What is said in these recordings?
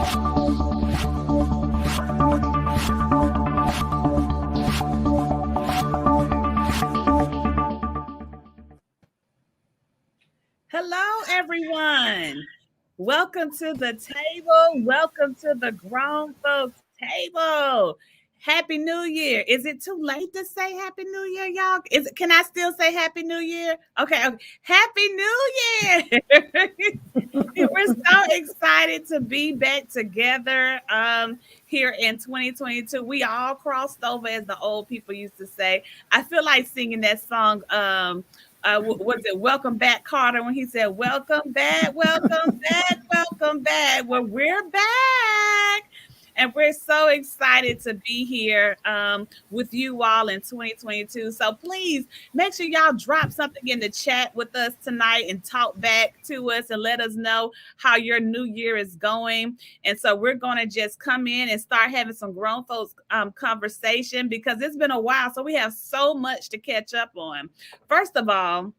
Hello, everyone. Welcome to the table. Welcome to the Grown Folks Table. Happy New Year. Is it too late to say Happy New Year, y'all? Can I still say Happy New Year? Okay. Happy New Year. We're so excited to be back together here in 2022. We all crossed over, as the old people used to say. I feel like singing that song. Was it Welcome Back, Carter, when he said, Welcome back, welcome back, welcome back. Well, we're back. And we're so excited to be here with you all in 2022. So please make sure y'all drop something in the chat with us tonight and talk back to us and let us know how your new year is going. And so we're going to just come in and start having some grown folks conversation, because it's been a while. So we have so much to catch up on. First of all,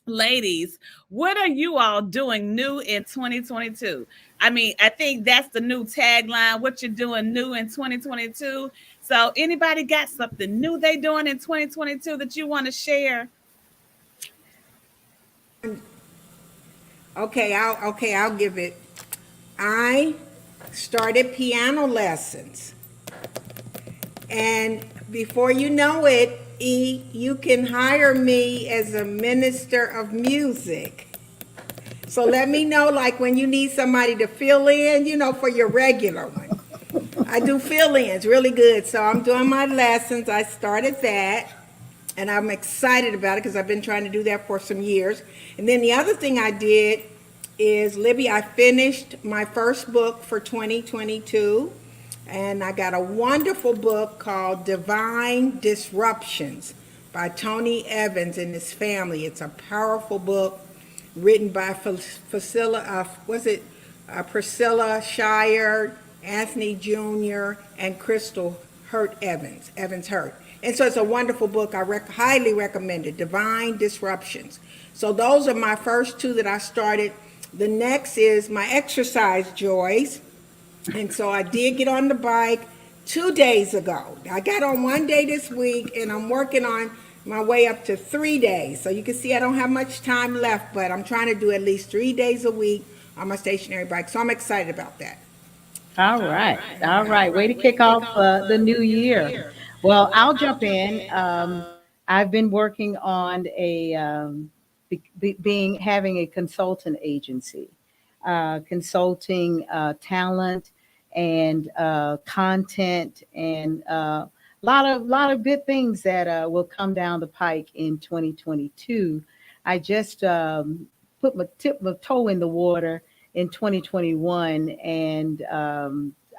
ladies, what are you all doing new in 2022? I mean, I think that's the new tagline, what you're doing new in 2022. So anybody got something new they doing in 2022 that you want to share? I'll give it. I started piano lessons. And before you know it, you can hire me as a minister of music. So let me know, like, when you need somebody to fill in, for your regular one. I do fill-ins really good. So I'm doing my lessons. I started that, and I'm excited about it because I've been trying to do that for some years. And then the other thing I did is, Libby, I finished my first book for 2022. And I got a wonderful book called Divine Disruptions by Tony Evans and his family. It's a powerful book written by Priscilla Shire, Anthony Jr., and Crystal Evans Hurt. And so it's a wonderful book. I highly recommend it, Divine Disruptions. So those are my first two that I started. The next is my exercise joys. And so I did get on the bike 2 days ago. I got on one day this week, and I'm working on my way up to 3 days. So you can see I don't have much time left, but I'm trying to do at least 3 days a week on my stationary bike. So I'm excited about that. All right. All right. Way to kick off the new year. Well, I'll jump in. I've been working on having a consultant agency, consulting talent and content, and lot of good things that will come down the pike in 2022. I just tipped my toe in the water in 2021, and I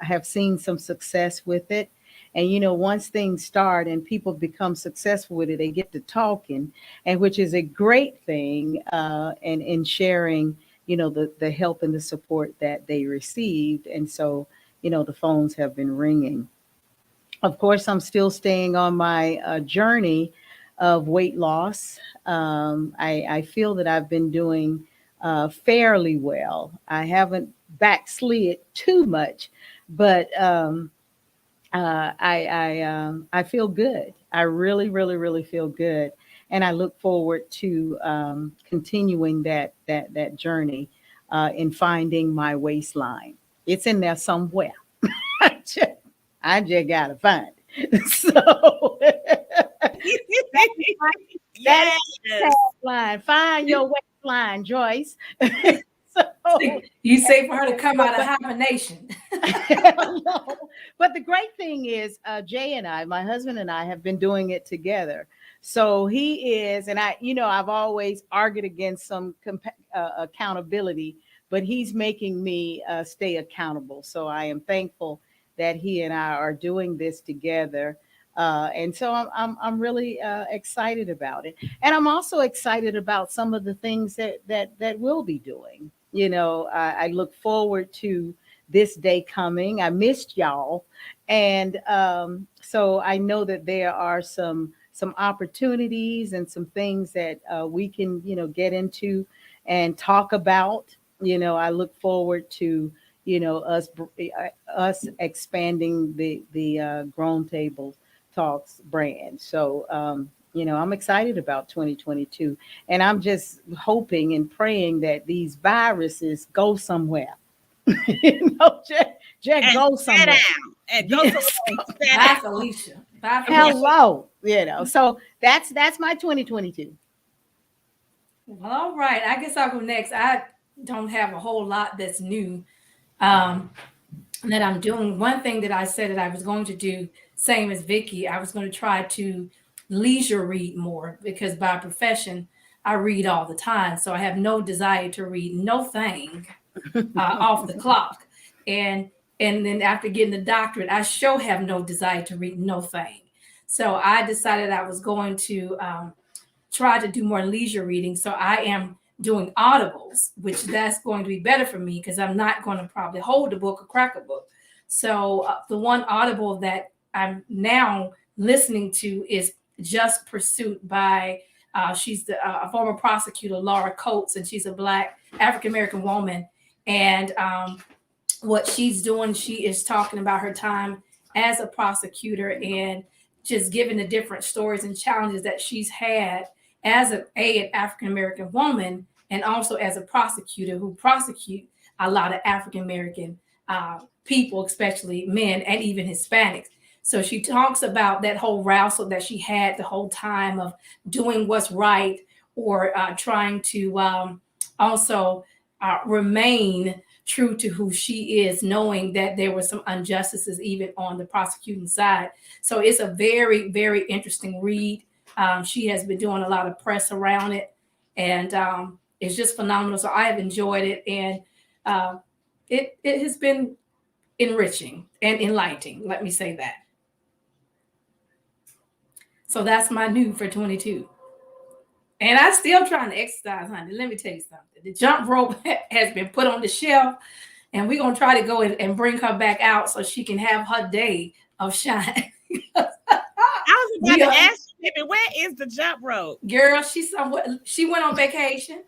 have seen some success with it. And once things start and people become successful with it, they get to talking, and which is a great thing. And in sharing, the help and the support that they received, and so the phones have been ringing. Of course, I'm still staying on my journey of weight loss. I feel that I've been doing fairly well. I haven't backslid too much, but I feel good. I really, really, really feel good, and I look forward to continuing that journey in finding my waistline. It's in there somewhere. I just gotta find it. So Yes. that's tagline. Find your waistline, Joyce. So, You say for her to come out of hibernation. no. But the great thing is, Jay and I, my husband and I, have been doing it together. So he is, and I've always argued against some accountability, but he's making me stay accountable. So I am thankful that he and I are doing this together. And so I'm really excited about it. And I'm also excited about some of the things that we'll be doing. I look forward to this day coming. I missed y'all. And so I know that there are some opportunities and some things that we can, get into and talk about. I look forward to, us expanding the Grown Table Talks brand. So I'm excited about 2022, and I'm just hoping and praying that these viruses go somewhere. Jack And go sit somewhere. down. And go Yes. somewhere and sit Bye, down. Felicia. Bye, Felicia. Hello, So that's my 2022. Well, all right. I guess I'll go next. I don't have a whole lot that's new that I'm doing. One thing that I said that I was going to do, same as Vicky, I was going to try to leisure read more because by profession, I read all the time. So I have no desire to read no thing off the clock. And then after getting the doctorate, I sure have no desire to read no thing. So I decided I was going to try to do more leisure reading. So I am doing audibles, which that's going to be better for me because I'm not going to probably hold a book or crack a book. So the one audible that I'm now listening to is Just Pursuit by she's a former prosecutor, Laura Coates, and she's a Black African American woman. And what she's doing, she is talking about her time as a prosecutor and just giving the different stories and challenges that she's had as an African American woman, and also as a prosecutor who prosecute a lot of African American people, especially men and even Hispanics. So she talks about that whole wrestle that she had the whole time of doing what's right or trying to also remain true to who she is, knowing that there were some injustices even on the prosecuting side. So it's a very, very interesting read. She has been doing a lot of press around it, and it's just phenomenal. So I have enjoyed it, and it has been enriching and enlightening. Let me say that. So that's my new for 22. And I'm still trying to exercise, honey. Let me tell you something. The jump rope has been put on the shelf, and we're going to try to go and bring her back out so she can have her day of shine. I was about to ask you, baby, where is the jump rope? Girl, she went on vacation.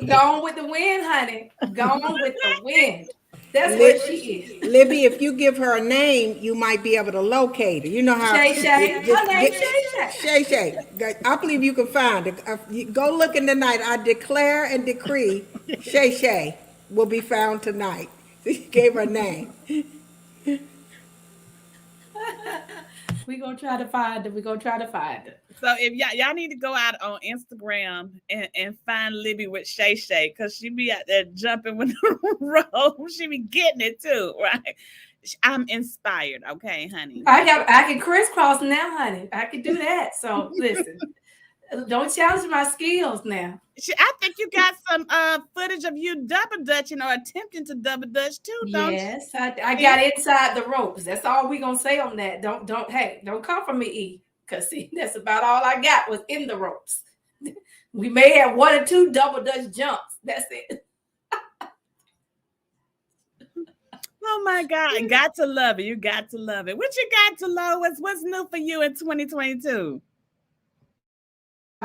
Gone with the wind, honey. Gone with the wind. That's what she is. Libby, if you give her a name, you might be able to locate her. You know how Shay Shay. Her name Shay Shay. Shay Shay. I believe you can find her. Go looking tonight. I declare and decree Shay Shay will be found tonight. She gave her a name. We're gonna try to find her. So if y'all need to go out on Instagram and find Libby with Shay Shay, because she be out there jumping with the rope. She be getting it too, right? I'm inspired, okay, honey. I can crisscross now, honey. I can do that. So listen, don't challenge my skills now. I think you got some footage of you double dutching or attempting to double dutch too, don't you? Yes, I got inside the ropes. That's all we gonna say on that. Don't come for me, E. Because see, that's about all I got was in the ropes. We may have one or two double dutch jumps. That's it. Oh my God. You got to love it. You got to love it. What you got to love? What's new for you in 2022?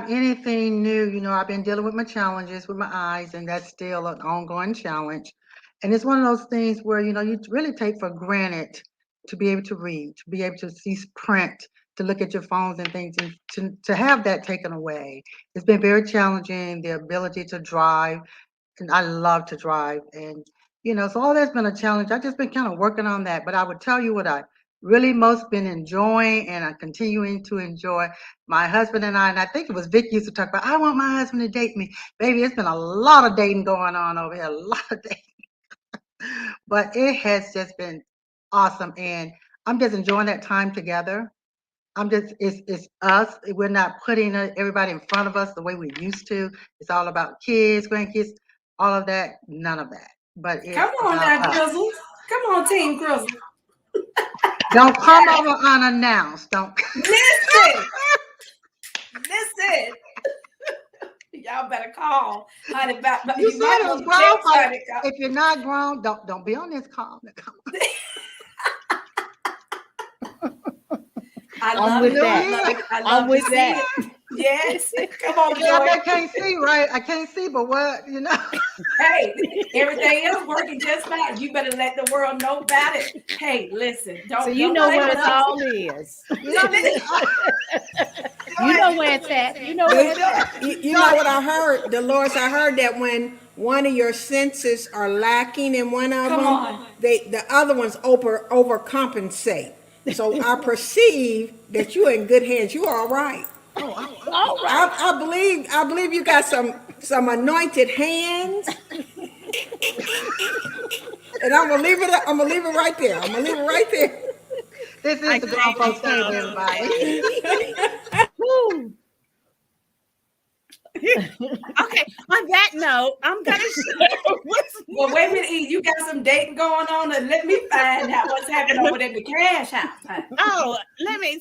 Anything new, I've been dealing with my challenges with my eyes, and that's still an ongoing challenge. And it's one of those things where, you really take for granted to be able to read, to be able to see print, to look at your phones and things, and to have that taken away. It's been very challenging, the ability to drive, and I love to drive. And, so all that's been a challenge. I've just been kind of working on that. But I would tell you what I really most been enjoying, and I'm continuing to enjoy. My husband and I think it was Vic used to talk about, I want my husband to date me. Baby, it's been a lot of dating going on over here, a lot of dating. But it has just been awesome, and I'm just enjoying that time together. It's us. We're not putting everybody in front of us the way we used to. It's all about kids, grandkids, all of that. None of that. But it's come on now, about us. Grizzle. Come on, Team Grizzle. Don't come over unannounced. Don't. Listen. Y'all better call. Honey, You said it was grown, but if you're not grown, don't be on this call. I love with it. that. I love I'm with to see that. it. Yes. Come on, Yeah, I Joy. can't see, right? I can't see, but what, you know? Hey, everything else working just fine. You better let the world know about it. Hey, listen, So don't you don't know play what with it's us. all is. You Joy, know where it's at. You know where You, it's at. you know what I heard, Dolores? I heard that when one of your senses are lacking in one of Come them, on. the other ones overcompensate. So I perceive that you're in good hands. You all right. All right. I believe you got some anointed hands, and I'm gonna leave it right there. I'm gonna leave it right there. this I is the grown can't folks with table, y'all everybody. today. Woo. Okay, on that note, I'm gonna share what's Well, wait a minute, E. You got some dating going on, and let me find out what's happening over there in the cash house. Honey. Oh, let me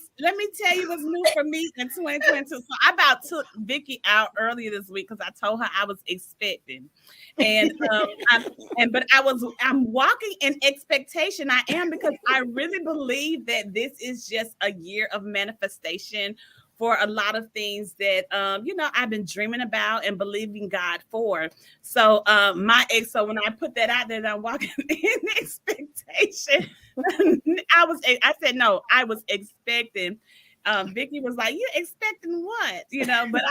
tell you what's new for me in 2022. So I about took Vicky out earlier this week because I told her I was expecting, and I'm walking in expectation. I am because I really believe that this is just a year of manifestation for a lot of things that I've been dreaming about and believing God for. So so when I put that out there, that I'm walking in expectation. I said no, I was expecting. Vicky was like, "You expecting what?" But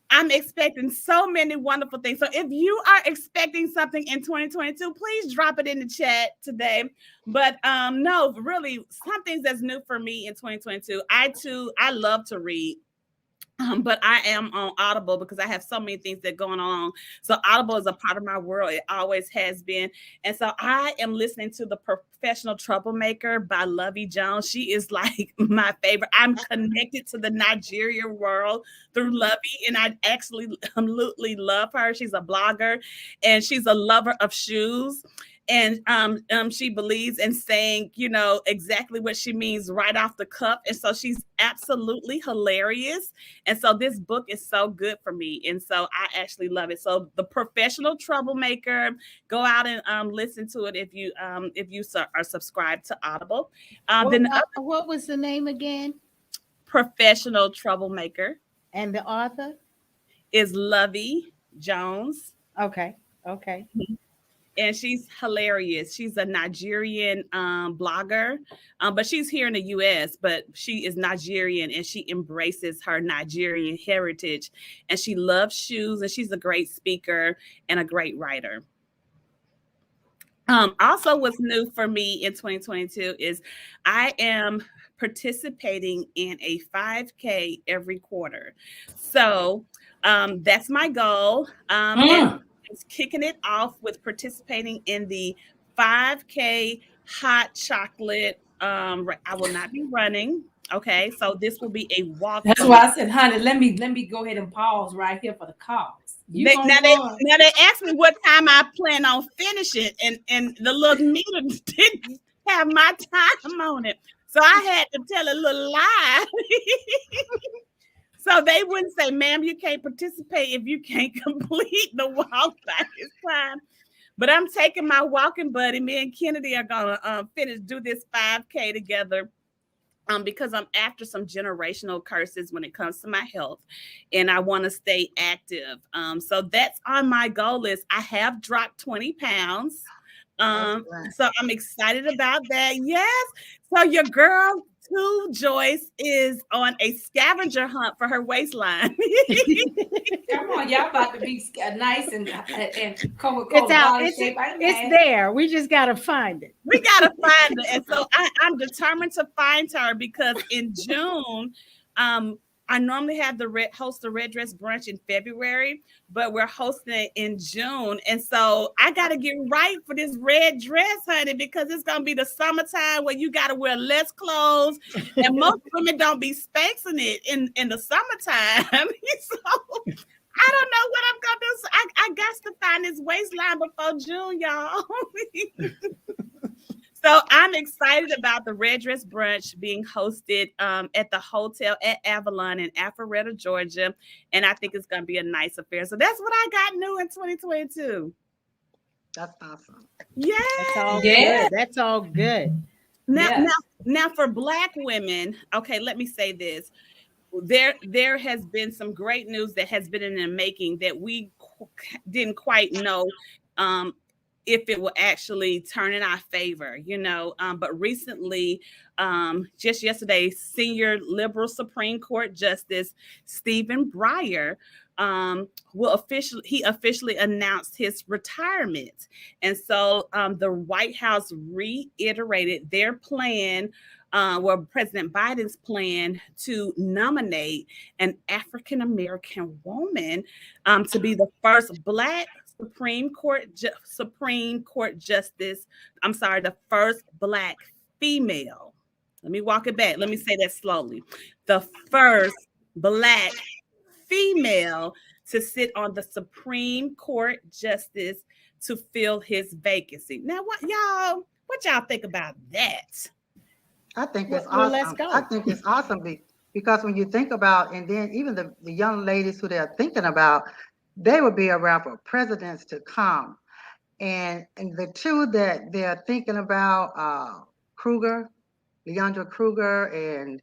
I'm expecting so many wonderful things. So if you are expecting something in 2022, please drop it in the chat today. But no, really, some things that's new for me in 2022. I love to read. But I am on Audible because I have so many things that going on. So Audible is a part of my world. It always has been. And so I am listening to The Professional Troublemaker by Lovey Jones. She is like my favorite. I'm connected to the Nigeria world through Lovey, and I absolutely love her. She's a blogger and she's a lover of shoes. And she believes in saying, exactly what she means right off the cuff. And so she's absolutely hilarious. And so this book is so good for me. And so I actually love it. So The Professional Troublemaker, go out and listen to it if you are subscribed to Audible. Then the other What was the name again? Professional Troublemaker And the author? is Lovey Jones. Okay. Okay. And she's hilarious. She's a Nigerian blogger, but she's here in the U.S. But she is Nigerian, and she embraces her Nigerian heritage, and she loves shoes, and she's a great speaker and a great writer. Also, what's new for me in 2022 is I am participating in a 5K every quarter. So that's my goal. And it's kicking it off with participating in the 5K hot chocolate. I will not be running. Okay, so this will be a walk That's for why me. I said, honey, let me go ahead and pause right here for the cause. You They, gonna now they run. now they asked me what time I plan on finishing, and the little meter didn't have my time on it, so I had to tell a little lie. So they wouldn't say, "Ma'am, you can't participate if you can't complete the walk by this time." But I'm taking my walking buddy. Me and Kennedy are gonna do this 5K together. Because I'm after some generational curses when it comes to my health, and I want to stay active. So that's on my goal list. I have dropped 20 pounds. Excellent. So I'm excited about that. Yes. So your girl too, Joyce, is on a scavenger hunt for her waistline. Come on, y'all about to be nice and It's Coca-Cola out. body shape. I ain't It's mad. there. We just gotta find it. We gotta find her. And so I'm determined to find her because in June, I normally have host the red dress brunch in February, but we're hosting it in June. And so I gotta get right for this red dress, honey, because it's gonna be the summertime where you gotta wear less clothes. And most women don't be spanking it in the summertime. So I don't know what I'm gonna do. So I got to find this waistline before June, y'all. So I'm excited about the Red Dress Brunch being hosted at the hotel at Avalon in Alpharetta, Georgia. And I think it's going to be a nice affair. So that's what I got new in 2022. That's awesome. Yeah. That's all Yeah. good. That's all good. Now, Yeah. now, now for Black women, okay, let me say this. there has been some great news that has been in the making that we didn't quite know um, if it will actually turn in our favor, But recently, just yesterday, senior liberal Supreme Court Justice Stephen Breyer he officially announced his retirement, and so the White House reiterated their plan, President Biden's plan to nominate an African American woman to be the first Black Supreme Court Justice. I'm sorry, the first Black female. Let me walk it back. Let me say that slowly. The first Black female to sit on the Supreme Court Justice to fill his vacancy. Now, what y'all think about that? I think it's Well, let's awesome. I go. think it's awesome because when you think about, and then even the young ladies who they're thinking about, they will be around for presidents to come. And the two that they're thinking about, Kruger, Leandra Kruger, and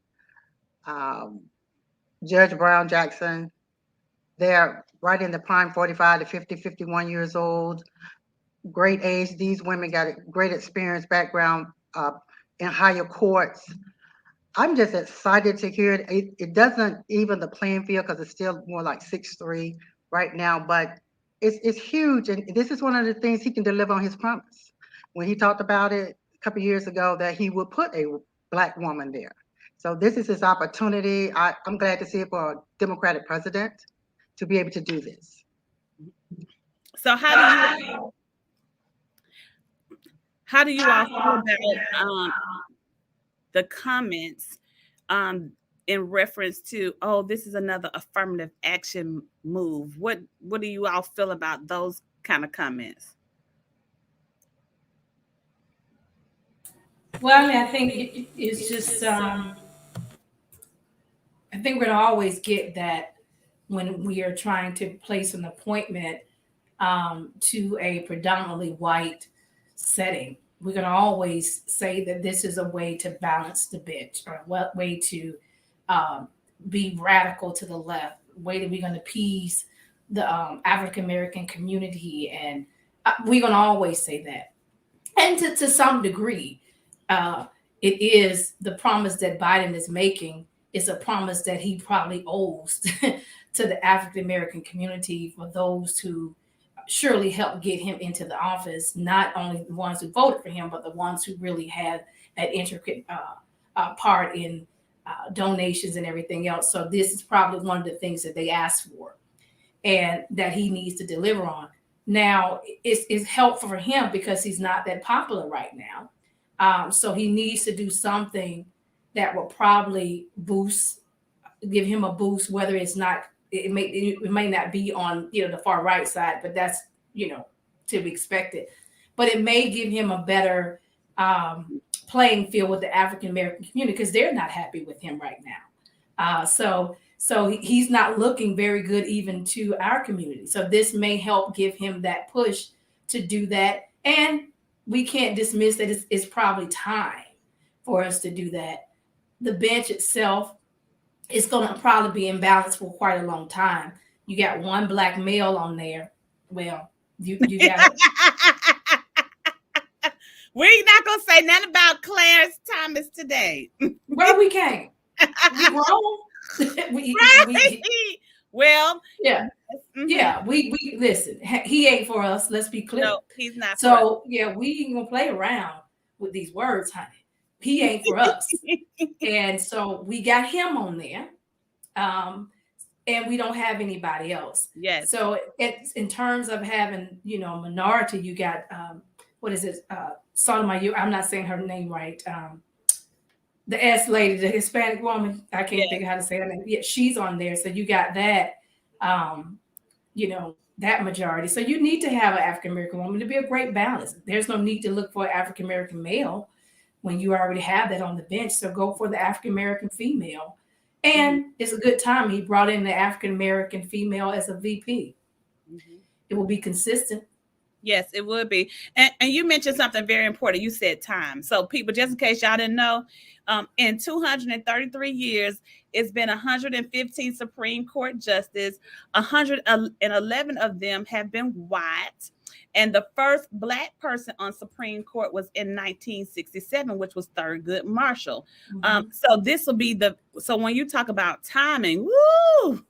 um, Judge Brown Jackson, they're right in the prime, 45 to 50, 51 years old, great age. These women got a great experience, background in higher courts. I'm just excited to hear it. It doesn't even the playing field because it's still more like 6'3" right now, but it's huge. And this is one of the things he can deliver on his promise. When he talked about it a couple of years ago that he would put a Black woman there. So this is his opportunity. I'm glad to see it for a Democratic president to be able to do this. So how do you all feel about the comments in reference to, oh, this is another affirmative action move? What do you all feel about those kind of comments? Well, I mean, I think it's just, I think we're going to always get that when we are trying to place an appointment to a predominantly white setting. We're going to always say that this is a way to balance the bench, or a way to be radical to the left, way that we're going to appease the African American community. And we're going to always say that. And to some degree, it is the promise that Biden is making is a promise that he probably owes to the African American community, for those who surely helped get him into the office, not only the ones who voted for him, but the ones who really had an intricate part in donations and everything else. So this is probably one of the things that they asked for and that he needs to deliver on. Now, it's helpful for him because he's not that popular right now. So he needs to do something that will probably give him a boost, whether it's not, it may not be on the far right side, but that's to be expected. But it may give him a better playing field with the African American community, because they're not happy with him right now. So he's not looking very good even to our community. So this may help give him that push to do that. And we can't dismiss that it's probably time for us to do that. The bench itself is going to probably be in balance for quite a long time. You got one Black male on there. Well, you got We're not going to say nothing about Clarence Thomas today. Well, we can't. We grown. Well, yeah. Mm-hmm. Yeah, we listen. He ain't for us. Let's be clear. No, he's not. So yeah, we ain't gonna play around with these words, honey. He ain't for us. And so we got him on there, and we don't have anybody else. Yes. So it's in terms of having minority. You got what is it? Sotomayor. I'm not saying her name right. The S lady, the Hispanic woman. I can't think of how to say her name. Yeah, she's on there. So you got that. That majority. So you need to have an African American woman to be a great balance. There's no need to look for an African American male when you already have that on the bench. So go for the African American female. And it's a good time. He brought in the African American female as a VP. Mm-hmm. It will be consistent. Yes, it would be. And you mentioned something very important. You said time. So, people, just in case y'all didn't know, in 233 years, it's been 115 Supreme Court justices. 111 of them have been white. And the first Black person on Supreme Court was in 1967, which was Thurgood Marshall. Mhm. So this will be so when you talk about timing, woo,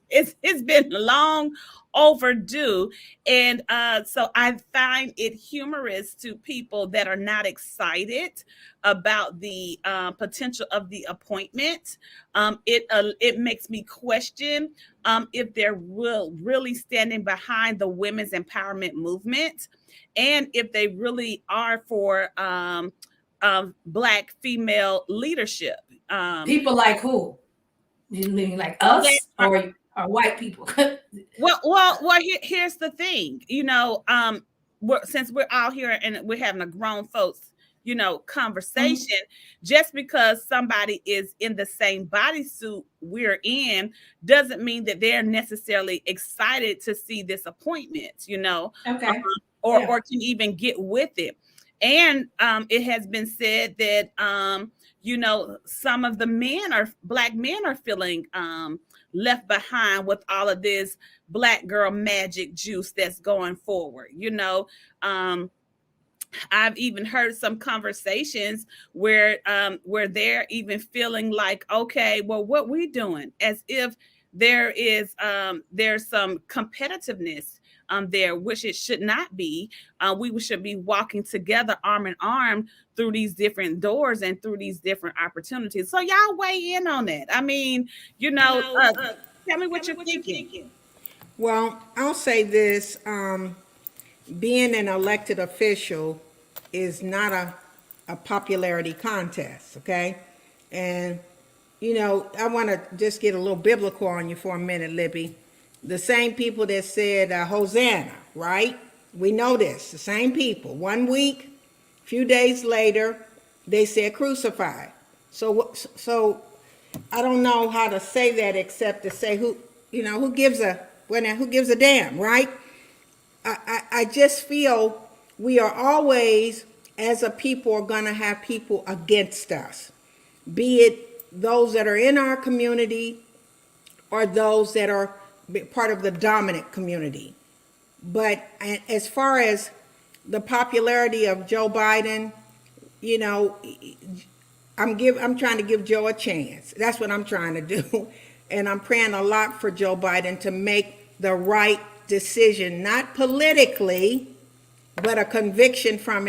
it's been long overdue. And so I find it humorous to people that are not excited about the potential of the appointment. It makes me question if they're really standing behind the women's empowerment movement, and if they really are for Black female leadership. People like who? You mean like People that us or white people? Here's the thing. Since we're all here and we're having a grown folks, Mhm. conversation, just because somebody is in the same bodysuit we're in doesn't mean that they're necessarily excited to see this appointment, um, Okay. or Yeah. can even get with it. And it has been said that some of the Black men are feeling left behind with all of this Black girl magic juice that's going forward. I've even heard some conversations where they're even feeling like, okay, well, what we doing, as if there's some competitiveness there, which it should not be. We should be walking together, arm in arm, through these different doors and through these different opportunities. So y'all weigh in on that. I mean, tell me what you're thinking. Well, I'll say this. Being an elected official is not a popularity contest, okay? And, I want to just get a little biblical on you for a minute, Libby. The same people that said, Hosanna, right? We know this, the same people. 1 week, a few days later, they said crucify. So I don't know how to say that except to say who gives a damn, right? I just feel we are always, as a people, are going to have people against us, be it those that are in our community or those that are part of the dominant community. But as far as the popularity of Joe Biden, you know, I'm trying to give Joe a chance. That's what I'm trying to do. And I'm praying a lot for Joe Biden to make the right decision, not politically, but a conviction from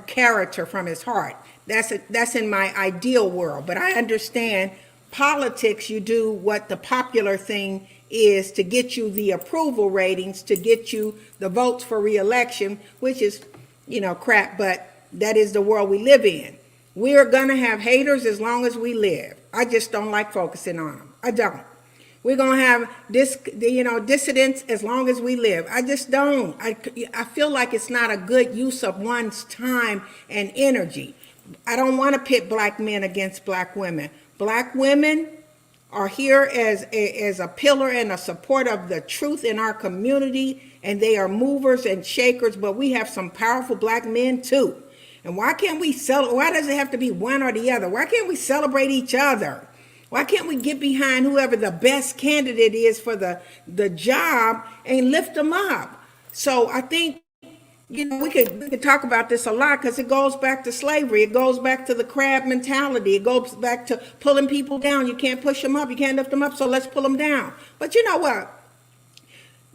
character, from his heart. That's in my ideal world. But I understand politics, you do what the popular thing is to get you the approval ratings, to get you the votes for reelection, which is, crap, but that is the world we live in. We are gonna have haters as long as we live. I just don't like focusing on them. I don't. We're gonna have dissidents as long as we live. I just don't. I feel like it's not a good use of one's time and energy. I don't want to pit Black men against Black women. Black women are here as a pillar and a support of the truth in our community, and they are movers and shakers, but we have some powerful Black men too. And why can't we why does it have to be one or the other? Why can't we celebrate each other? Why can't we get behind whoever the best candidate is for the job and lift them up? So I think, we could talk about this a lot because it goes back to slavery. It goes back to the crab mentality. It goes back to pulling people down. You can't push them up. You can't lift them up. So let's pull them down. But you know what?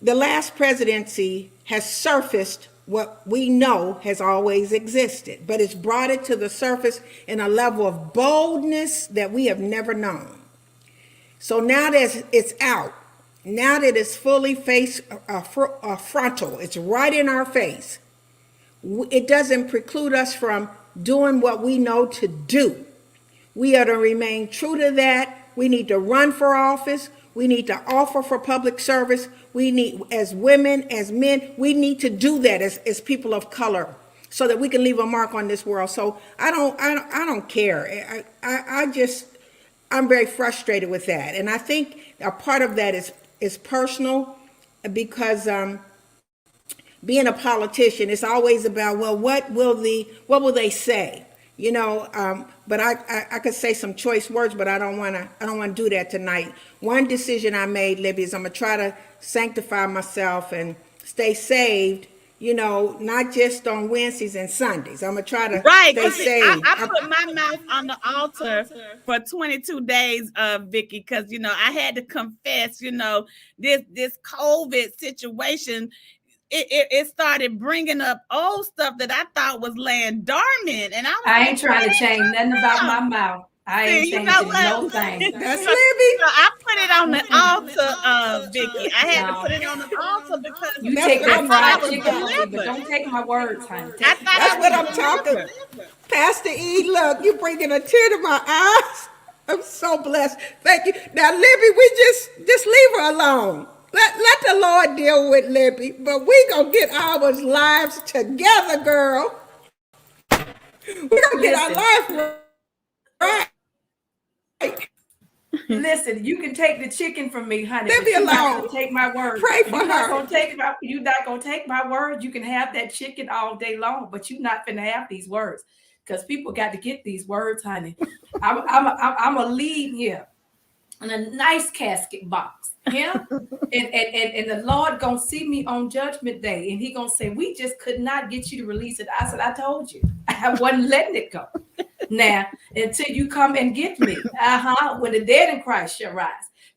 The last presidency has surfaced what we know has always existed, but it's brought it to the surface in a level of boldness that we have never known. So now that it's out, now that it's fully frontal, it's right in our face, it doesn't preclude us from doing what we know to do. We are to remain true to that. We need to run for office. We need to offer for public service. We need, as women, as men, we need to do that as people of color so that we can leave a mark on this world. So I don't care. I'm very frustrated with that. And I think a part of that is personal because being a politician, it's always about, well, what will they say? You know, but I could say some choice words, but I don't want to do that tonight. One decision I made, Libby, is I'm gonna try to sanctify myself and stay saved. You know, not just on Wednesdays and Sundays. I'm gonna try to Right, stay because saved. I put my mouth on the altar for 22 days, Vicky, because I had to confess, this COVID situation. It started bringing up old stuff that I thought was laying dormant, and I ain't trying to change nothing about my mouth. I ain't changing no thing. That's Libby. So I put it on the altar, Vicky. I had to put it on the altar because you take that fried chicken, but don't take my words, honey. That's what I'm talking. Pastor E, look, you bringing a tear to my eyes. I'm so blessed. Thank you. Now, Libby, we just leave her alone. Let the Lord deal with Libby, but we gonna get our lives together, girl. We gonna get our lives right. Listen, you can take the chicken from me, honey. Leave me alone. Not gonna take my word. Pray for her. You're not gonna take my word. You can have that chicken all day long, but you're not gonna have these words, because people got to get these words, honey. I'm a leave here in a nice casket box. Yeah, and the Lord gonna see me on Judgment Day, and He gonna say, "We just could not get you to release it." I said, "I told you, I wasn't letting it go. Now until you come and get me, when the dead in Christ shall rise,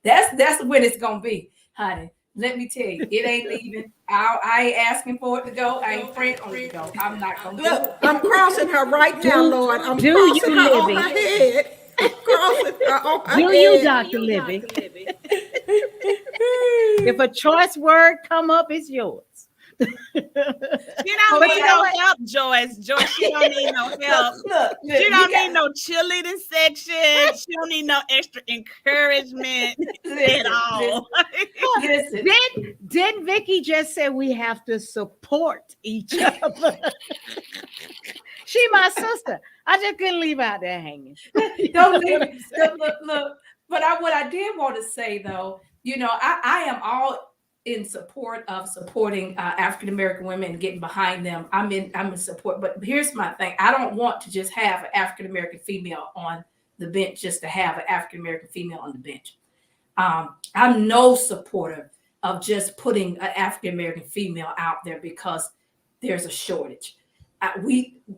that's when it's gonna be, honey. Let me tell you, it ain't leaving. I ain't asking for it to go. I ain't praying for it to go. I'm not gonna look. I'm crossing her right now, Lord. I'm crossing her on her head. Do you, Dr. Libby? If a choice word come up, it's yours. You don't need no help, Joyce. Joyce, she don't need no help. Look, she don't need no cheerleading section. She don't need no extra encouragement at all. Listen. Didn't Vicky just say we have to support each other? She my sister. I just couldn't leave out there hanging. Don't leave me. Look. But what I did want to say, though, I am all in support of supporting African American women and getting behind them. I'm in support. But here's my thing: I don't want to just have an African American female on the bench just to have an African American female on the bench. I'm no supporter of just putting an African American female out there because there's a shortage.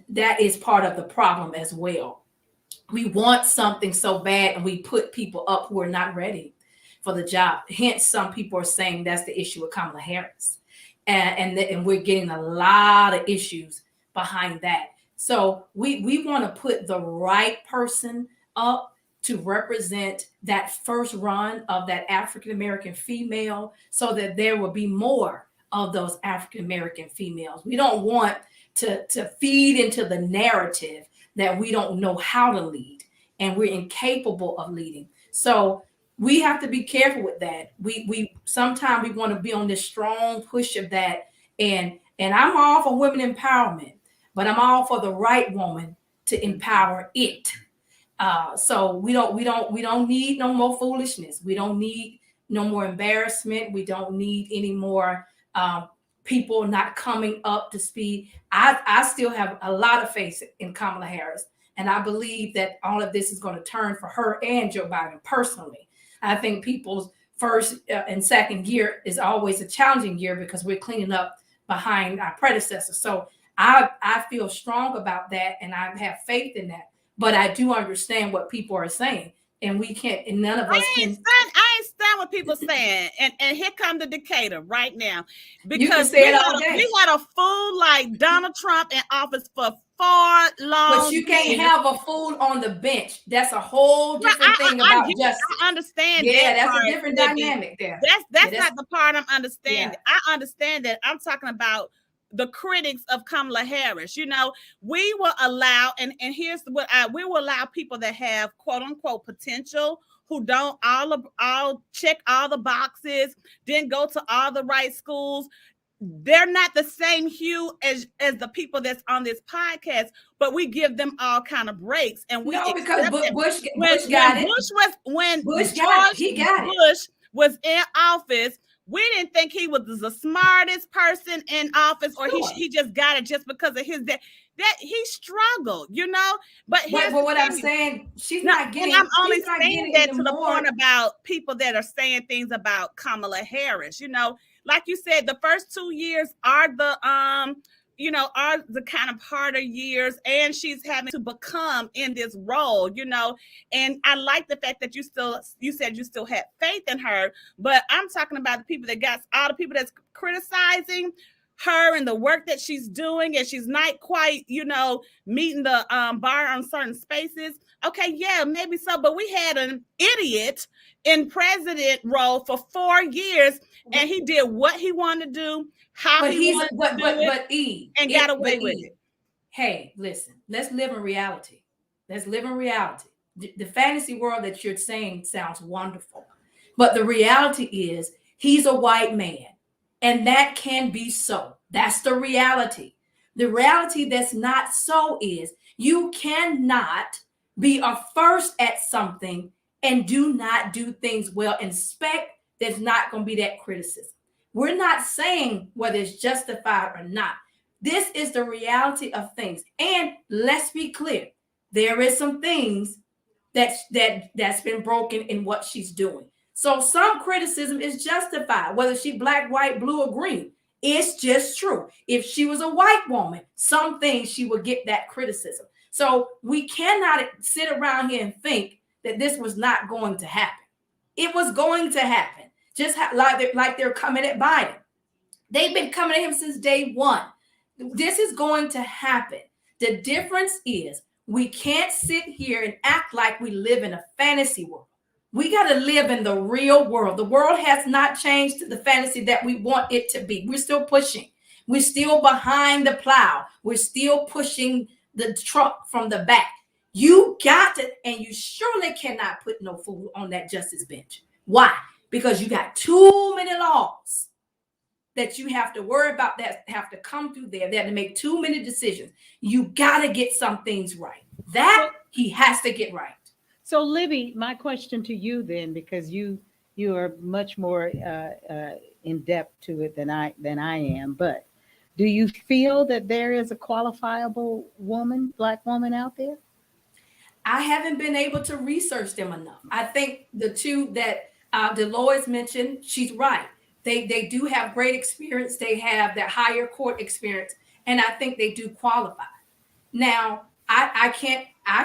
That is part of the problem as well. We want something so bad, and we put people up who are not ready for the job. Hence, some people are saying that's the issue with Kamala Harris, and we're getting a lot of issues behind that. So we want to put the right person up to represent that first run of that African American female, so that there will be more of those African American females. We don't want to feed into the narrative that we don't know how to lead and we're incapable of leading. So we have to be careful with that. We sometimes we want to be on this strong push of that, and I'm all for women empowerment, but I'm all for the right woman to empower it. So we don't need no more foolishness. We don't need no more embarrassment. We don't need any more people not coming up to speed. I still have a lot of faith in Kamala Harris, and I believe that all of this is going to turn for her and Joe Biden personally. I think people's first and second year is always a challenging year because we're cleaning up behind our predecessors. So I feel strong about that, and I have faith in that. But I do understand what people are saying, and we can't, and none of us can. I ain't stand what people saying, and here come the Decatur right now, because we had a fool like Donald Trump in office for far long. But you can't have a fool on the bench. That's a whole different thing about justice. I understand. Yeah, that's a different dynamic there. That's not the part I'm understanding. Yeah. I understand that. I'm talking about the critics of Kamala Harris. We will allow, and here's what we will allow people that have quote unquote potential, who don't all check all the boxes, didn't go to all the right schools. They're not the same hue as the people that's on this podcast, but we give them all kind of breaks. And because Bush was in office, We didn't think he was the smartest person in office, or Sure. he just got it just because of his dad. That he struggled, you know. But here's But the what I'm thing. saying, she's No, not and getting I'm only saying that any to the more. point about people that are saying things about Kamala Harris. You know, like you said, the first 2 years are are the kind of harder years, and she's having to become in this role, you know. And I like the fact that you said you still had faith in her, but I'm talking about the people that got all the people that's criticizing her and the work that she's doing, and she's not quite, meeting the bar on certain spaces. Okay, yeah, maybe so, but we had an idiot in president role for 4 years, and he did what he wanted to do, how But he he's wanted to do it, and got away with it. Hey, listen, let's live in reality. Let's live in reality. The fantasy world that you're saying sounds wonderful, but the reality is he's a white man, and that can be so. That's the reality. The reality that's not so is you cannot be a first at something and do not do things well and expect there's not going to be that criticism. We're not saying whether it's justified or not. This is the reality of things. And let's be clear, there is some things that's been broken in what she's doing. So some criticism is justified, whether she black, white, blue, or green. It's just true. If she was a white woman, some things she would get that criticism. So we cannot sit around here and think that this was not going to happen. It was going to happen. Just like they're coming at Biden. They've been coming at him since day one. This is going to happen. The difference is we can't sit here and act like we live in a fantasy world. We got to live in the real world. The world has not changed to the fantasy that we want it to be. We're still pushing. We're still behind the plow. We're still pushing the truck from the back. You got to, and you surely cannot put no food on that justice bench. Why? Because you got too many laws that you have to worry about, that have to come through there. They have to make too many decisions. You got to get some things right. That he has to get right. So, Libby, my question to you then, because you are much more in depth to it than I am, but do you feel that there is a qualifiable black woman out there? I haven't been able to research them enough. I think the two that Dolores mentioned, she's right. They do have great experience. They have that higher court experience, and I think they do qualify. Now, I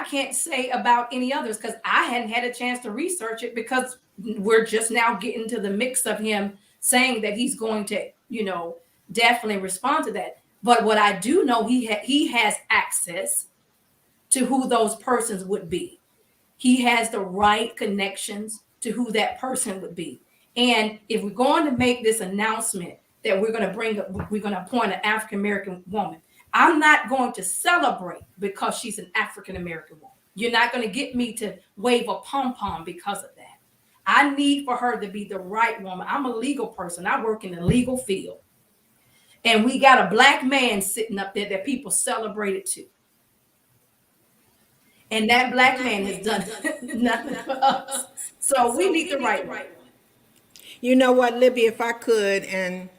can't say about any others because I hadn't had a chance to research it, because we're just now getting to the mix of him saying that he's going to, definitely respond to that. But what I do know, he has access to who those persons would be. He has the right connections to who that person would be. And if we're going to make this announcement that we're going to appoint an African American woman, I'm not going to celebrate because she's an African American woman. You're not going to get me to wave a pom-pom because of that. I need for her to be the right woman. I'm a legal person. I work in the legal field. And we got a black man sitting up there that people celebrated to. And that black man has done nothing for us. So we need the right one. You know what, Libby, if I could, and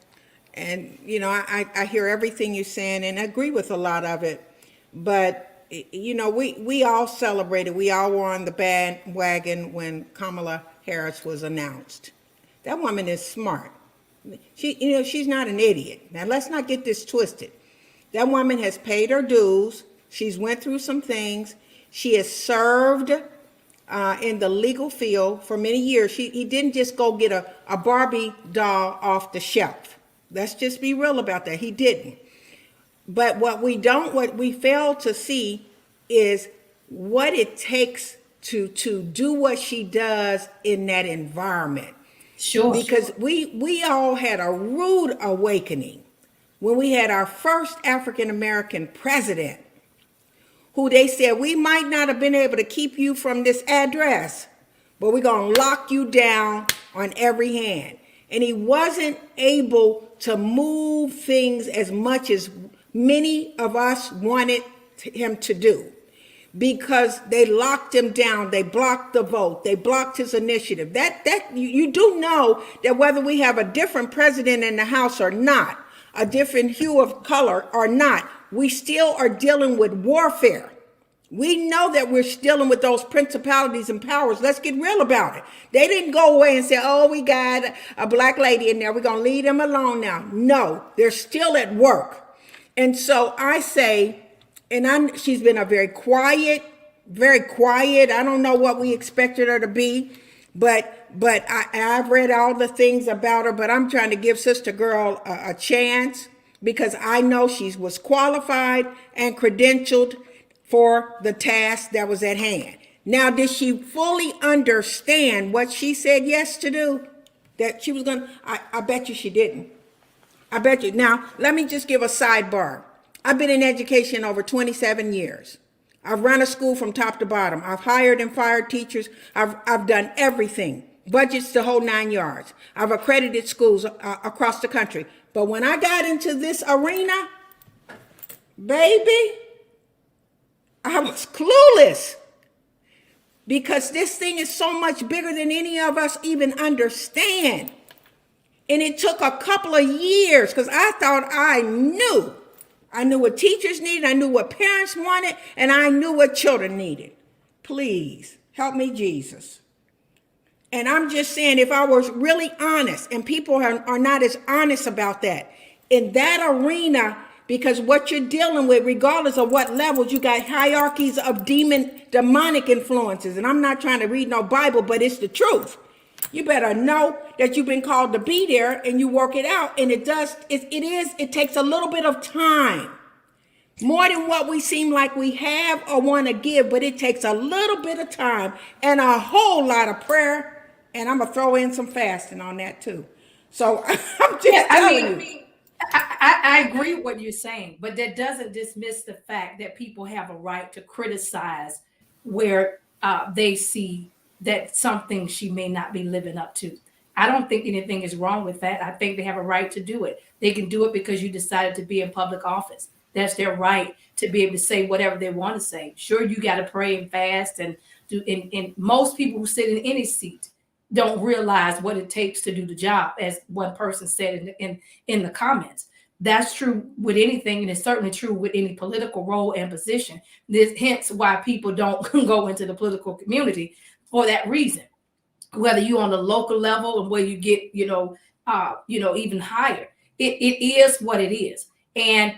I hear everything you're saying and I agree with a lot of it, but we all celebrated, we all were on the bandwagon when Kamala Harris was announced. That woman is smart. She's not an idiot. Now let's not get this twisted. That woman has paid her dues. She's went through some things. She has served in the legal field for many years. He didn't just go get a Barbie doll off the shelf. Let's just be real about that. He didn't. But what we fail to see is what it takes to do what she does in that environment. Sure. Because we all had a rude awakening when we had our first African American president, who they said, we might not have been able to keep you from this address, but we're going to lock you down on every hand. And he wasn't able to move things as much as many of us wanted him to do. because they locked him down. They blocked the vote. They blocked his initiative. You do know that whether we have a different president in the House or not, a different hue of color or not, we still are dealing with warfare. We know that we're dealing with those principalities and powers. Let's get real about it. They didn't go away and say, oh, we got a black lady in there, we're going to leave them alone now. No, they're still at work. And so I say, she's been a very quiet. I don't know what we expected her to be, but I've read all the things about her, but I'm trying to give Sister Girl a chance because I know she was qualified and credentialed for the task that was at hand. Now, did she fully understand what she said yes to do? That she was going to, I bet you she didn't. I bet you. Now, let me just give a sidebar. I've been in education over 27 years. I've run a school from top to bottom. I've hired and fired teachers. I've done everything. Budgets the whole 9 yards. I've accredited schools across the country. But when I got into this arena, baby, I was clueless. Because this thing is so much bigger than any of us even understand. And it took a couple of years because I thought I knew. I knew what teachers needed, I knew what parents wanted, and I knew what children needed. Please, help me, Jesus. And I'm just saying, if I was really honest, and people are not as honest about that, in that arena, because what you're dealing with, regardless of what levels, you got hierarchies of demonic influences. And I'm not trying to read no Bible, but it's the truth. You better know that you've been called to be there and you work it out. And it takes a little bit of time. More than what we seem like we have or want to give, but it takes a little bit of time and a whole lot of prayer. And I'm going to throw in some fasting on that too. So I'm just telling you. I agree with what you're saying, but that doesn't dismiss the fact that people have a right to criticize where they see that something she may not be living up to. I don't think anything is wrong with that. I think they have a right to do it. They can do it because you decided to be in public office. That's their right to be able to say whatever they want to say. Sure, you got to pray and fast and do. And most people who sit in any seat don't realize what it takes to do the job, as one person said in the comments. That's true with anything, and it's certainly true with any political role and position. This hence why people don't go into the political community for that reason. Whether you're on the local level and where you get, even higher, it is what it is. And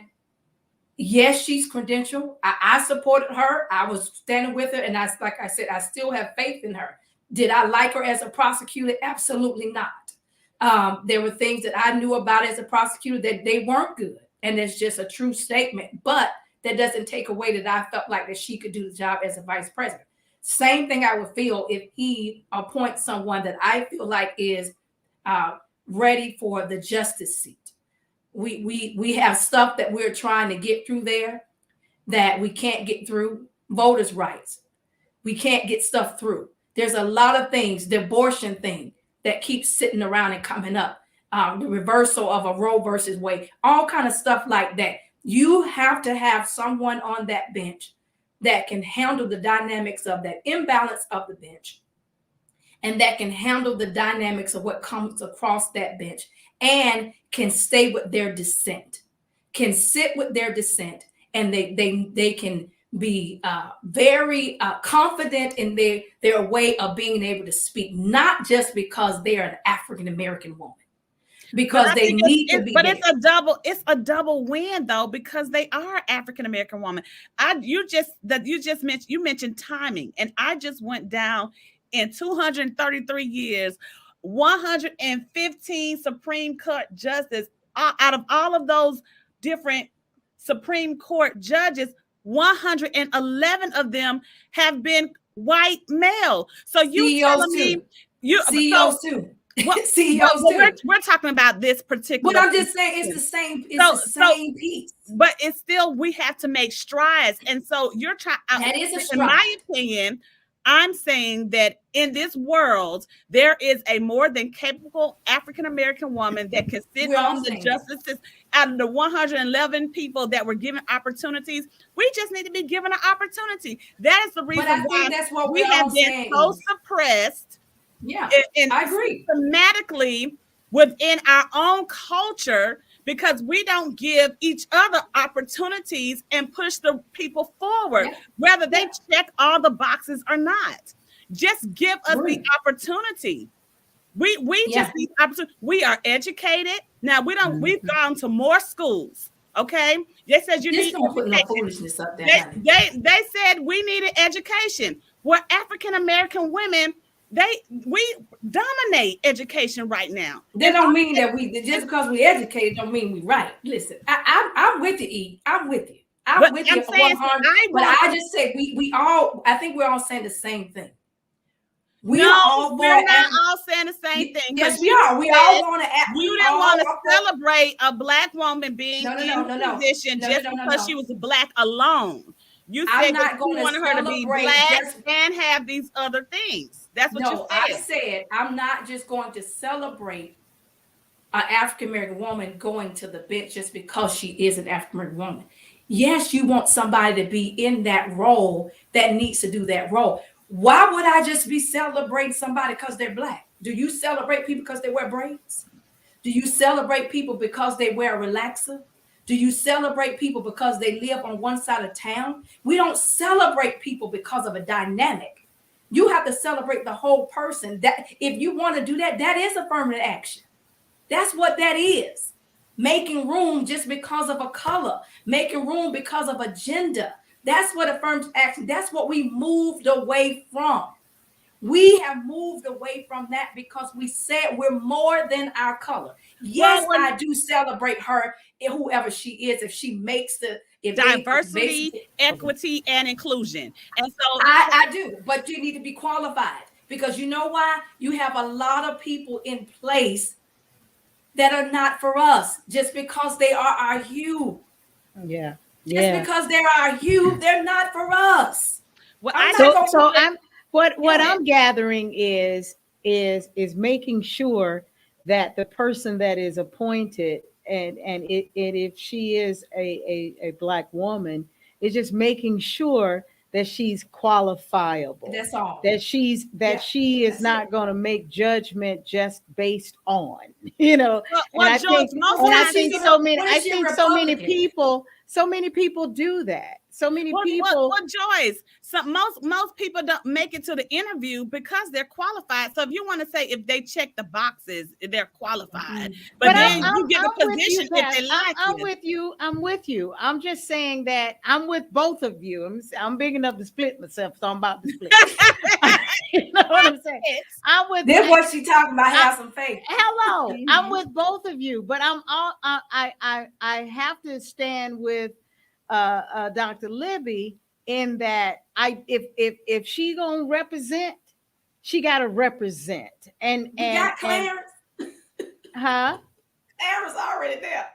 yes, she's credentialed. I supported her. I was standing with her, and like I said, I still have faith in her. Did I like her as a prosecutor? Absolutely not. There were things that I knew about as a prosecutor that they weren't good. And it's just a true statement. But that doesn't take away that I felt like that she could do the job as a vice president. Same thing I would feel if he appoints someone that I feel like is ready for the justice seat. We have stuff that we're trying to get through there that we can't get through. Voters' rights. We can't get stuff through. There's a lot of things, the abortion thing that keeps sitting around and coming up, the reversal of a Roe versus Wade, all kind of stuff like that. You have to have someone on that bench that can handle the dynamics of that imbalance of the bench, and that can handle the dynamics of what comes across that bench and can stay with their dissent, can sit with their dissent, and they can be very confident in their way of being able to speak, not just because they are an African-American woman, because they need to be. But it's a double win though, because they are African-American women. You mentioned timing, and I just went down in 233 years, 115 Supreme Court justices. Out of all of those different Supreme Court judges, 111 of them have been white male. So you telling me CEOs too. We're talking about this particular. But I'm just saying it's the same. It's the same piece. But it's still, we have to make strides. And so you're trying. That is a stride. In my opinion, I'm saying that in this world, there is a more than capable African-American woman that can sit on the justices. out of the 111 people that were given opportunities, we just need to be given an opportunity. That is the But I reason why think that's what we we're have all been saying. so suppressed Yeah, and I agree. systematically within our own culture, because we don't give each other opportunities and push the people forward, Yeah, whether they yeah, check all the boxes or not. Just give us the agree. opportunity. We just Yeah, need opportunity. We are educated. Now we've Mhm. gone to more schools. Okay. They said you just need don't put no education. foolishness up there, They honey. they said we needed education. Well, African American women, we dominate education right now. That And don't mean that we and just because we educated don't mean we right. Listen, I'm with you, E. I'm with you. but I'm with I'm you saying, so 100. I But want I just say we all. I think we're all saying the same thing. We no, are all for we're not African. all saying the same thing, Yes, because we you are. We all said want to. you We didn't all want to are for. celebrate a black woman being No, no, in no, the no, no, position no, no, just no, no, because she no. was black alone. You I'm said that not you going to wanted her to be celebrate black just. and have these other things. That's what you No, I said. said I'm not just going to celebrate an African American woman going to the bench just because she is an African American woman. Yes, you want somebody to be in that role that needs to do that role. Why would I just be celebrating somebody because they're black? Do you celebrate people because they wear braids? Do you celebrate people because they wear a relaxer? Do you celebrate people because they live on one side of town? We don't celebrate people because of a dynamic. You have to celebrate the whole person. That if you want to do that, that is affirmative action. That's what that is. Making room just because of a color, making room because of a gender. That's what affirmative action. That's what we moved away from. We have moved away from that because we said we're more than our color. Well, Yes, when I do celebrate her, whoever she is, if she makes the, if they diversity, basically, equity, and inclusion. And so I do, but you need to be qualified because you know why? You have a lot of people in place that are not for us just because they are our hue. Yeah. Just Yeah. because they're our hue, they're not for us. what I'm I not just So going to so put that. I'm what Go ahead. I'm gathering is making sure that the person that is appointed, and if she is a black woman, is just making sure that she's qualifiable, That's all. that Yeah, she is that's it. not going to make judgment just based on, you know. and well, i Joyce, think most and What I if times she's think a so many what I if she's a think Republican? so many people do that. So many people. Well, Joyce, most people don't make it to the interview because they're qualified. So if you want to say if they check the boxes, they're qualified. Mhm. But But then you get the I'm with you, position if Pat. they like I'm you. with you. I'm with you. I'm just saying that I'm with both of you. I'm big enough to split myself, so I'm about to split. You know what I'm saying? Yes. I'm with. Then what she talking about? I, Have some faith. hello. I'm Mhm. with both of you, but I'm all. I have to stand with Dr. Libby in that if she gonna represent, she got to represent, We got and Clarence. huh. Clarence already there.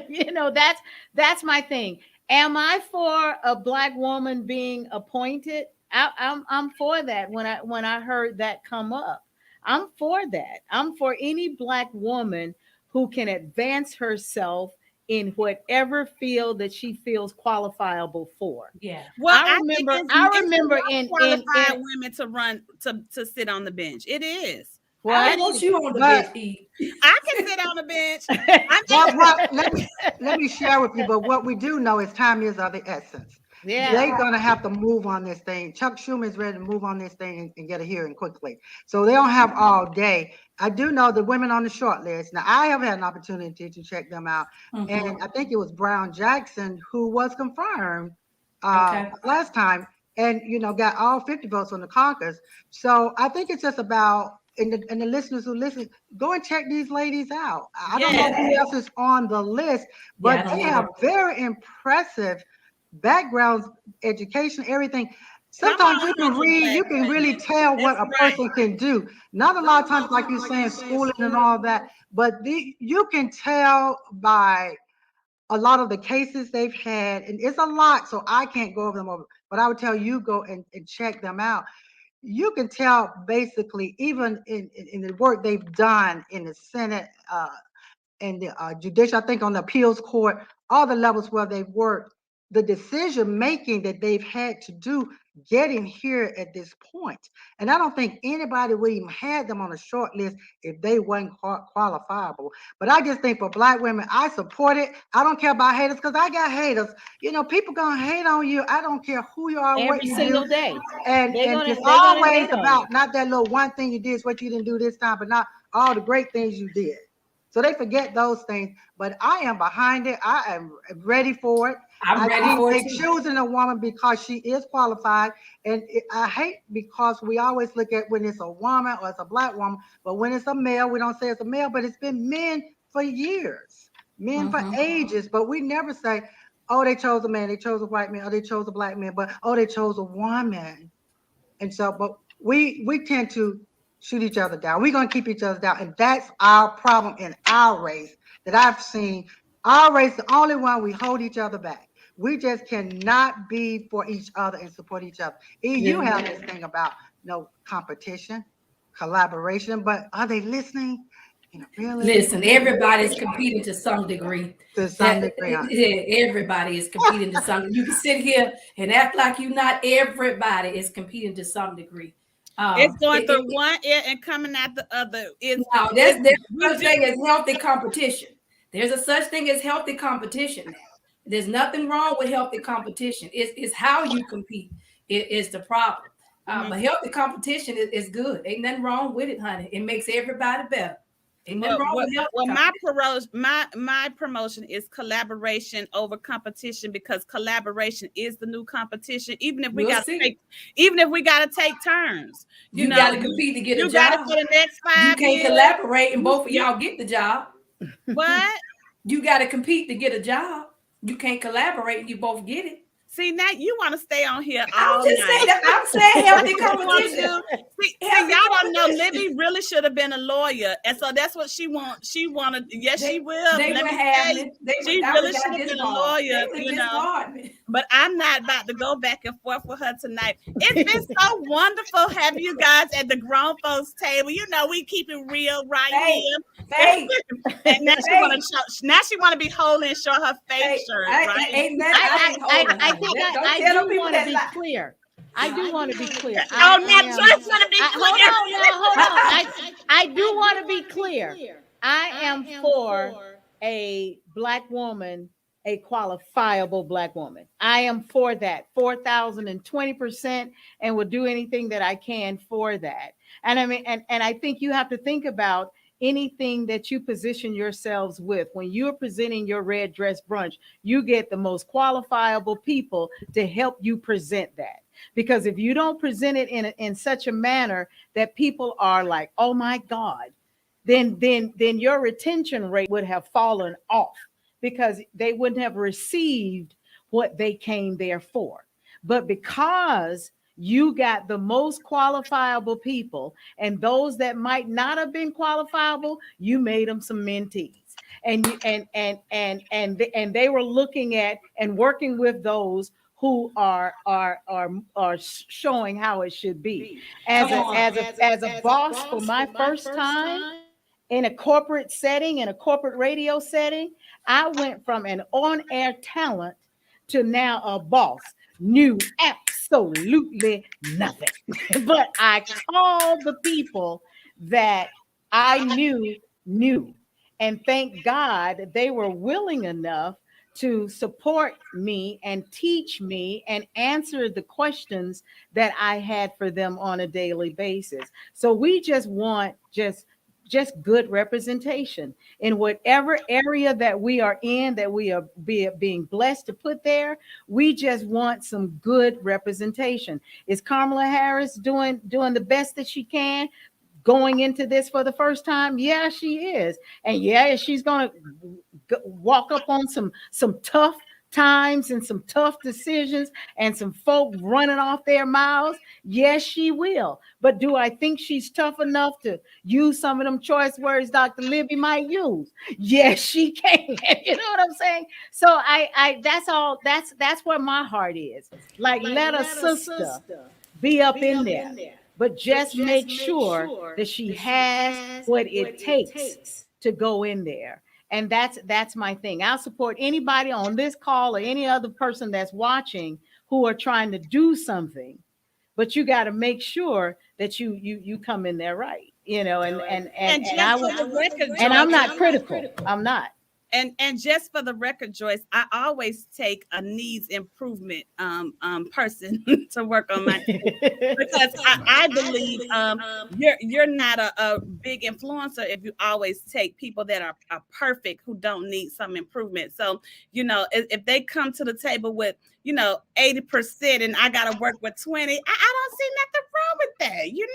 You know, that's my thing. Am I for a black woman being appointed? I'm for that. When I heard that come up, I'm for that. I'm for any black woman who can advance herself in whatever field that she feels qualifiable for. Yeah. Well, I I think remember I it's remember enough in qualified women to run to sit on the bench. It is. I what. don't It want is. you on the But bench, E. I can sit on the bench. I'm just but what let me share with you. But what we do know is time is of the essence. Yeah. They're gonna have to move on this thing. Chuck Schumer is ready to move on this thing and get a hearing quickly. So they don't have all day. I do know the women on the short list. Now I have had an opportunity to check them out, and Mhm. I think it was Brown Jackson who was confirmed Okay. last time, and got all 50 votes on the caucus. So I think it's just about and the listeners who listen, go and check these ladies out. I don't know yes. who else is on the list, Yeah, I but don't they have either. very impressive backgrounds, education, everything. Come Sometimes on, you can country read, black you can really women. tell what That's a right. person can do. Not a lot of times, like you're saying, schooling and all that, but you can tell by a lot of the cases they've had, and it's a lot, so I can't go over them over. But I would tell you go and check them out. You can tell basically, even in the work they've done in the Senate, and the judicial, I think on the appeals court, all the levels where they've worked, the decision making that they've had to do getting here at this point. And I don't think anybody would even had them on a short list if they weren't qualifiable. But I just think for Black women, I support it. I don't care about haters because I got haters. You know, people gonna hate on you. I don't care who you are, what Every you single do. day. And it's always about not that little one thing you did, is what you didn't do this time, but not all the great things you did. So they forget those things. But I am behind it. I am ready for it. I'm ready for it They too. choosing a woman because she is qualified. And I hate because we always look at when it's a woman or it's a Black woman, but when it's a male, we don't say it's a male, but it's been men for years, men for ages. But we never say, oh, they chose a man, they chose a white man, or they chose a Black man, but oh, they chose a woman. And so, but we tend to shoot each other down. We're gonna keep each other down, and that's our problem in our race that I've seen. Our race, the only one we hold each other back. We just cannot be for each other and support each other. You have this thing about competition, collaboration, but are they listening? Really? Listen, everybody's competing to some degree. To some degree. Everybody is competing to some. You can sit here and act like you're not. Everybody is competing to some degree. It's going through one ear and coming out the other. There's such thing as healthy competition. There's a such thing as healthy competition. There's nothing wrong with healthy competition. It's how you compete is the problem. But healthy competition is good. Ain't nothing wrong with it, honey. It makes everybody better. My promotion is collaboration over competition, because collaboration is the new competition. Even if we got to take turns, you got to compete to get a job. You got to for the next 5 years. You can't collaborate and both of y'all get the job. What? You got to compete to get a job. You can't collaborate and you both get it. See, now you want to stay on here all night. I'm saying healthy competition. See, y'all don't know. Libby really should have been a lawyer, and so that's what she wants. She wanted. Yes, she will. She really should have been a lawyer, But I'm not about to go back and forth with her tonight. It's been so wonderful having you guys at the grown folks table. You know, we keep it real here. And now she want to be holding and show her face shirt. I think I do want to be clear. I do want to be clear. Hold on. I do want to be clear. I am for a Black woman, a qualifiable Black woman. I am for that 4,020%, and will do anything that I can for that. And I mean, and I think you have to think about anything that you position yourselves with. When you're presenting your red dress brunch, you get the most qualifiable people to help you present that. Because if you don't present it in such a manner that people are like, oh my God, then your retention rate would have fallen off, because they wouldn't have received what they came there for. But because you got the most qualifiable people, and those that might not have been qualifiable, you made them some mentees. And they were looking at and working with those who are showing how it should be. As a boss for my first time in a corporate setting, in a corporate radio setting, I went from an on-air talent to now a boss. Knew absolutely nothing. But I called the people that I knew. And thank God they were willing enough to support me and teach me and answer the questions that I had for them on a daily basis. So we just want just good representation in whatever area that we are in, that we are being blessed to put there. We just want some good representation. Is Kamala Harris doing the best that she can going into this for the first time? Yeah, she is. And yeah, she's going to walk up on some tough times and some tough decisions and some folk running off their mouths. Yes, she will. But do I think she's tough enough to use some of them choice words Dr. Libby might use? Yes, she can. You know what I'm saying? So I that's where my heart is. Like let a sister be up in there, but just make sure that she has what it takes to go in there. And that's my thing. I'll support anybody on this call or any other person that's watching who are trying to do something, but you got to make sure that you come in there right, And just for the record, and I'm Joyce, not critical. I'm not. and just for the record, Joyce, I always take a needs improvement person to work on my team, because I believe you're not a big influencer if you always take people that are perfect who don't need some improvement. So if they come to the table with 80% and I got to work with 20, I don't see nothing wrong with that. You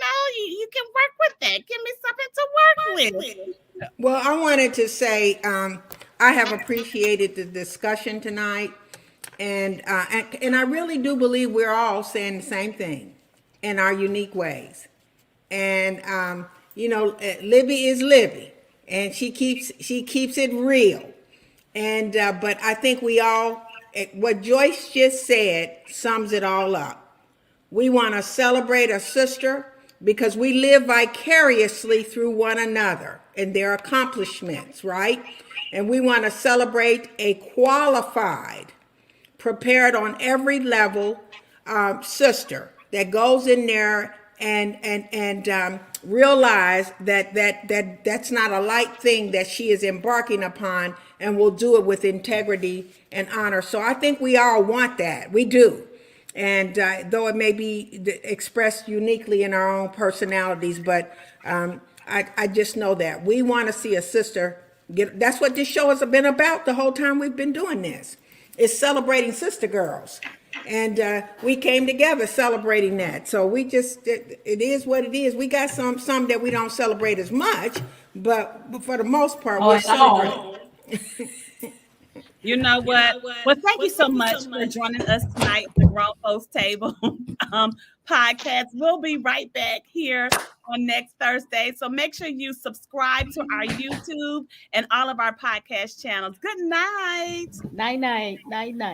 can work with that. Give me something to work with. Well, I wanted to say I have appreciated the discussion tonight, and I really do believe we're all saying the same thing in our unique ways. And Libby is Libby, and she keeps it real. And but I think we all, what Joyce just said sums it all up. We want to celebrate a sister because we live vicariously through one another and their accomplishments, right? And we want to celebrate a qualified, prepared on every level sister that goes in there and realize that's not a light thing that she is embarking upon, and will do it with integrity and honor. So I think we all want that. We do. And though it may be expressed uniquely in our own personalities, but I just know that we want to see a sister get. That's what this show has been about the whole time we've been doing this. It's celebrating sister girls, and we came together celebrating that. So it is what it is. We got some that we don't celebrate as much, but for the most part, we're celebrating. You know what? Well, thank you so much for joining us tonight, the Grown Folks Table podcast. We'll be right back here on next Thursday. So make sure you subscribe to our YouTube and all of our podcast channels. Good night. Night, night, night, night.